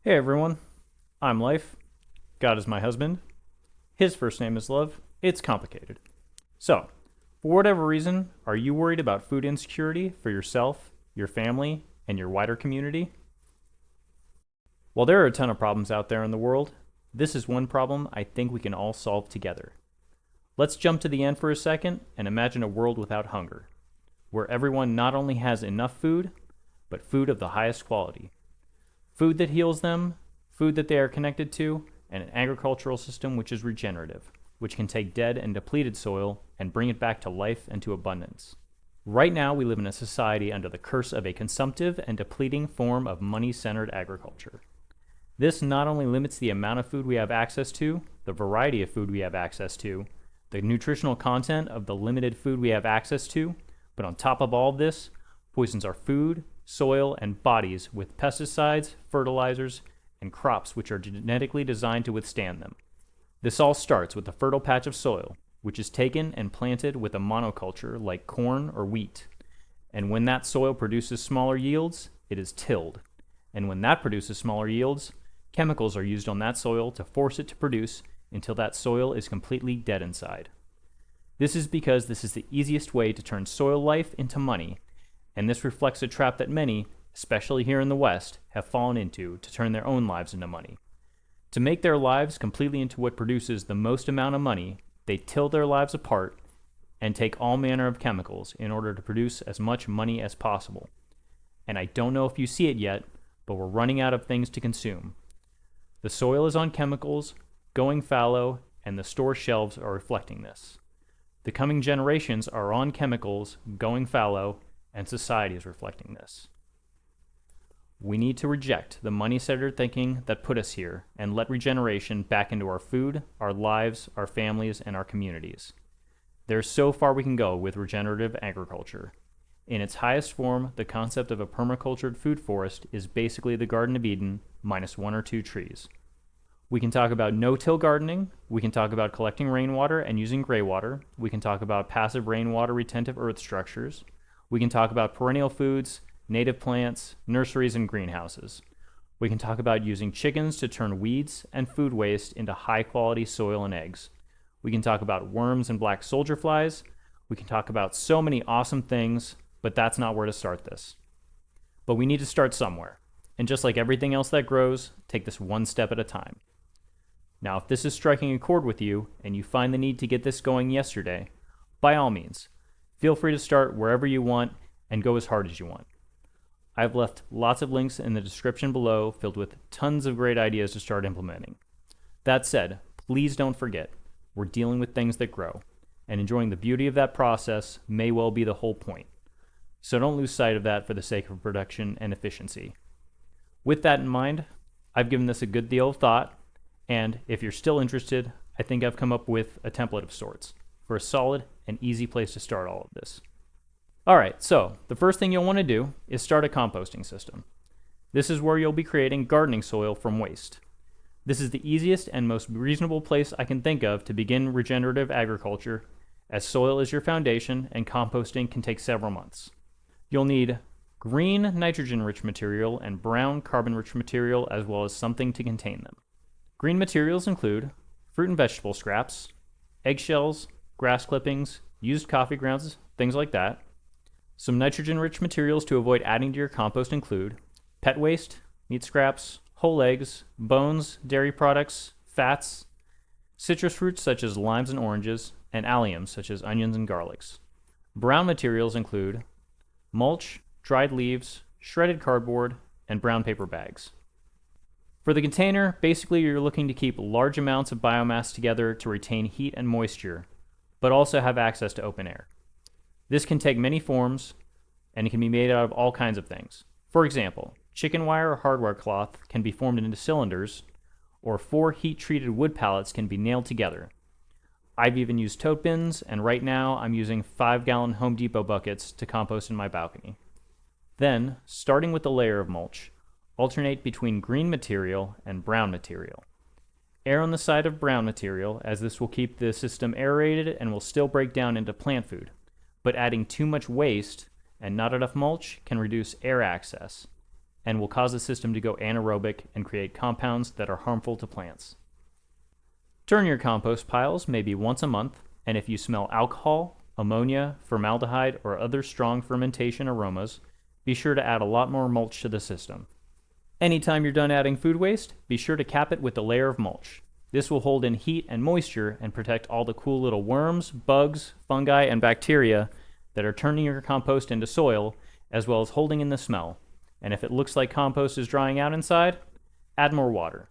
Hey everyone, I'm Life. God is my husband. His first name is Love. It's complicated. So, for whatever reason, are you worried about food insecurity for yourself, your family, and your wider community? While there are a ton of problems out there in the world, this is one problem I think we can all solve together. Let's jump to the end for a second and imagine a world without hunger, where everyone not only has enough food, but food of the highest quality. Food that heals them, food that they are connected to, and an agricultural system which is regenerative, which can take dead and depleted soil and bring it back to life and to abundance. Right now, we live in a society under the curse of a consumptive and depleting form of money-centered agriculture. This not only limits the amount of food we have access to, the variety of food we have access to, the nutritional content of the limited food we have access to, but on top of all of this, poisons our food, soil, and bodies with pesticides, fertilizers, and crops which are genetically designed to withstand them. This all starts with a fertile patch of soil, which is taken and planted with a monoculture like corn or wheat. And when that soil produces smaller yields, it is tilled. And when that produces smaller yields, chemicals are used on that soil to force it to produce until that soil is completely dead inside. This is because this is the easiest way to turn soil life into money, and this reflects a trap that many, especially here in the West, have fallen into to turn their own lives into money. To make their lives completely into what produces the most amount of money, they till their lives apart and take all manner of chemicals in order to produce as much money as possible. And I don't know if you see it yet, but we're running out of things to consume. The soil is on chemicals, going fallow, and the store shelves are reflecting this. The coming generations are on chemicals, going fallow, and society is reflecting this. We need to reject the money-centered thinking that put us here and let regeneration back into our food, our lives, our families, and our communities. There's so far we can go with regenerative agriculture. In its highest form, the concept of a permacultured food forest is basically the Garden of Eden minus one or two trees. We can talk about no-till gardening, we can talk about collecting rainwater and using gray water, we can talk about passive rainwater retentive earth structures, we can talk about perennial foods, native plants, nurseries, and greenhouses. We can talk about using chickens to turn weeds and food waste into high-quality soil and eggs. We can talk about worms and black soldier flies. We can talk about so many awesome things, but that's not where to start this. But we need to start somewhere. And just like everything else that grows, take this one step at a time. Now, if this is striking a chord with you and you find the need to get this going yesterday, by all means, feel free to start wherever you want and go as hard as you want. I've left lots of links in the description below filled with tons of great ideas to start implementing. That said, please don't forget, we're dealing with things that grow, and enjoying the beauty of that process may well be the whole point. So don't lose sight of that for the sake of production and efficiency. With that in mind, I've given this a good deal of thought, and if you're still interested, I think I've come up with a template of sorts for a solid and easy place to start all of this. Alright, so the first thing you'll want to do is start a composting system. This is where you'll be creating gardening soil from waste. This is the easiest and most reasonable place I can think of to begin regenerative agriculture, as soil is your foundation and composting can take several months. You'll need green nitrogen-rich material and brown carbon-rich material, as well as something to contain them. Green materials include fruit and vegetable scraps, eggshells, grass clippings, used coffee grounds, things like that. Some nitrogen-rich materials to avoid adding to your compost include pet waste, meat scraps, whole eggs, bones, dairy products, fats, citrus fruits such as limes and oranges, and alliums such as onions and garlics. Brown materials include mulch, dried leaves, shredded cardboard, and brown paper bags. For the container, basically you're looking to keep large amounts of biomass together to retain heat and moisture, but also have access to open air. This can take many forms, and it can be made out of all kinds of things. For example, chicken wire or hardware cloth can be formed into cylinders, or 4 heat-treated wood pallets can be nailed together. I've even used tote bins, and right now I'm using 5-gallon Home Depot buckets to compost in my balcony. Then, starting with the layer of mulch, alternate between green material and brown material. Err on the side of brown material, as this will keep the system aerated and will still break down into plant food. But adding too much waste and not enough mulch can reduce air access, and will cause the system to go anaerobic and create compounds that are harmful to plants. Turn your compost piles maybe once a month, and if you smell alcohol, ammonia, formaldehyde, or other strong fermentation aromas, be sure to add a lot more mulch to the system. Anytime you're done adding food waste, be sure to cap it with a layer of mulch. This will hold in heat and moisture and protect all the cool little worms, bugs, fungi, and bacteria that are turning your compost into soil, as well as holding in the smell. And if it looks like compost is drying out inside, add more water.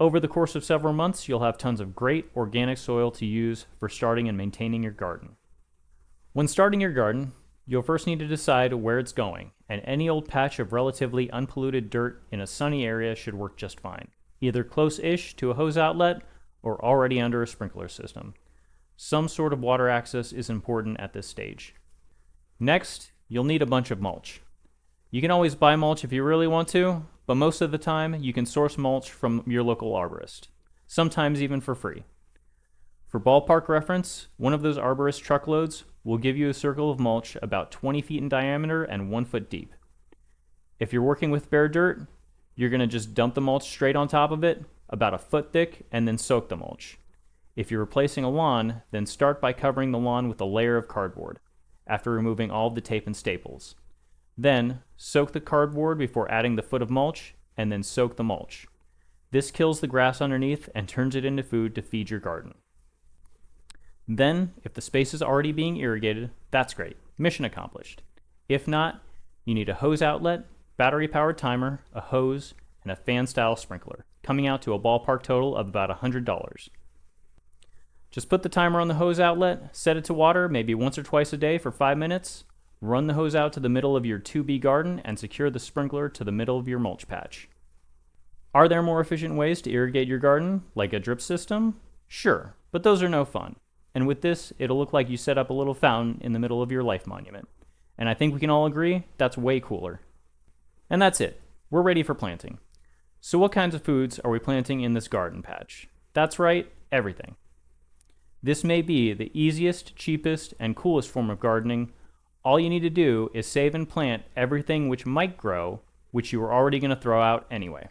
Over the course of several months, you'll have tons of great organic soil to use for starting and maintaining your garden. When starting your garden, you'll first need to decide where it's going, and any old patch of relatively unpolluted dirt in a sunny area should work just fine, either close-ish to a hose outlet or already under a sprinkler system. Some sort of water access is important at this stage. Next, you'll need a bunch of mulch. You can always buy mulch if you really want to, but most of the time you can source mulch from your local arborist, sometimes even for free. For ballpark reference, one of those arborist truckloads will give you a circle of mulch about 20 feet in diameter and 1 foot deep. If you're working with bare dirt, you're going to just dump the mulch straight on top of it, about a foot thick, and then soak the mulch. If you're replacing a lawn, then start by covering the lawn with a layer of cardboard, after removing all of the tape and staples. Then, soak the cardboard before adding the foot of mulch, and then soak the mulch. This kills the grass underneath and turns it into food to feed your garden. Then, if the space is already being irrigated, that's great. Mission accomplished. If not, you need a hose outlet, battery-powered timer, a hose, and a fan-style sprinkler, coming out to a ballpark total of about $100. Just put the timer on the hose outlet, set it to water maybe once or twice a day for 5 minutes, run the hose out to the middle of your 2B garden, and secure the sprinkler to the middle of your mulch patch. Are there more efficient ways to irrigate your garden, like a drip system? Sure, but those are no fun. And with this, it'll look like you set up a little fountain in the middle of your life monument. And I think we can all agree that's way cooler. And that's it. We're ready for planting. So what kinds of foods are we planting in this garden patch? That's right, everything. This may be the easiest, cheapest, and coolest form of gardening. All you need to do is save and plant everything which might grow, which you were already going to throw out anyway.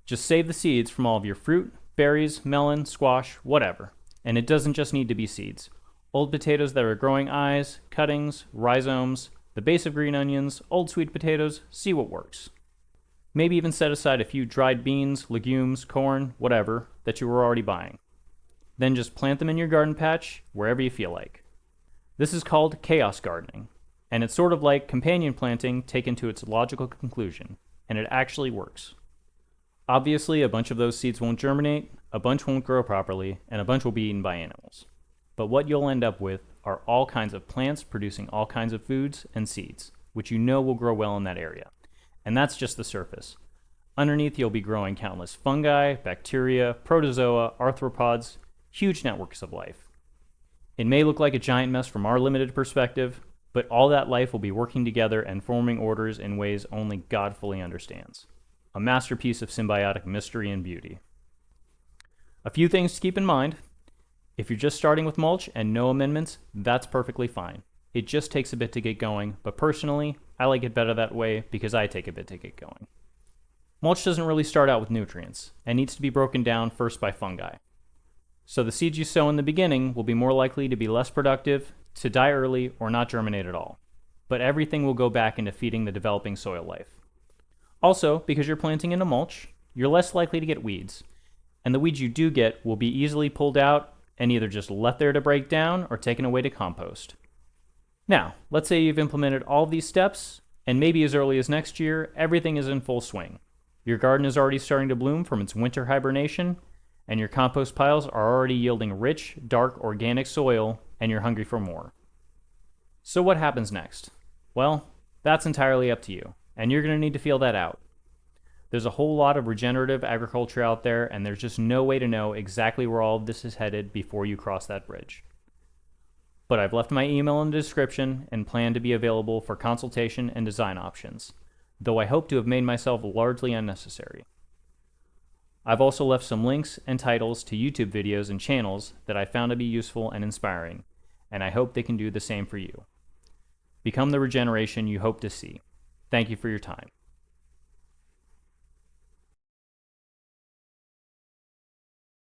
Just save the seeds from all of your fruit, berries, melon, squash, whatever. And it doesn't just need to be seeds. Old potatoes that are growing eyes, cuttings, rhizomes, the base of green onions, old sweet potatoes, see what works. Maybe even set aside a few dried beans, legumes, corn, whatever, that you were already buying. Then just plant them in your garden patch wherever you feel like. This is called chaos gardening, and it's sort of like companion planting taken to its logical conclusion, and it actually works. Obviously, a bunch of those seeds won't germinate, a bunch won't grow properly, and a bunch will be eaten by animals. But what you'll end up with are all kinds of plants producing all kinds of foods and seeds, which you know will grow well in that area. And that's just the surface. Underneath, you'll be growing countless fungi, bacteria, protozoa, arthropods, huge networks of life. It may look like a giant mess from our limited perspective, but all that life will be working together and forming orders in ways only God fully understands. A masterpiece of symbiotic mystery and beauty. A few things to keep in mind. If you're just starting with mulch and no amendments, that's perfectly fine. It just takes a bit to get going, but personally, I like it better that way because I take a bit to get going. Mulch doesn't really start out with nutrients and needs to be broken down first by fungi. So the seeds you sow in the beginning will be more likely to be less productive, to die early, or not germinate at all. But everything will go back into feeding the developing soil life. Also, because you're planting into mulch, you're less likely to get weeds, and the weeds you do get will be easily pulled out and either just left there to break down or taken away to compost. Now, let's say you've implemented all of these steps, and maybe as early as next year, everything is in full swing. Your garden is already starting to bloom from its winter hibernation, and your compost piles are already yielding rich, dark, organic soil, and you're hungry for more. So what happens next? Well, that's entirely up to you, and you're going to need to feel that out. There's a whole lot of regenerative agriculture out there, and there's just no way to know exactly where all of this is headed before you cross that bridge. But I've left my email in the description and plan to be available for consultation and design options, though I hope to have made myself largely unnecessary. I've also left some links and titles to YouTube videos and channels that I found to be useful and inspiring, and I hope they can do the same for you. Become the regeneration you hope to see. Thank you for your time.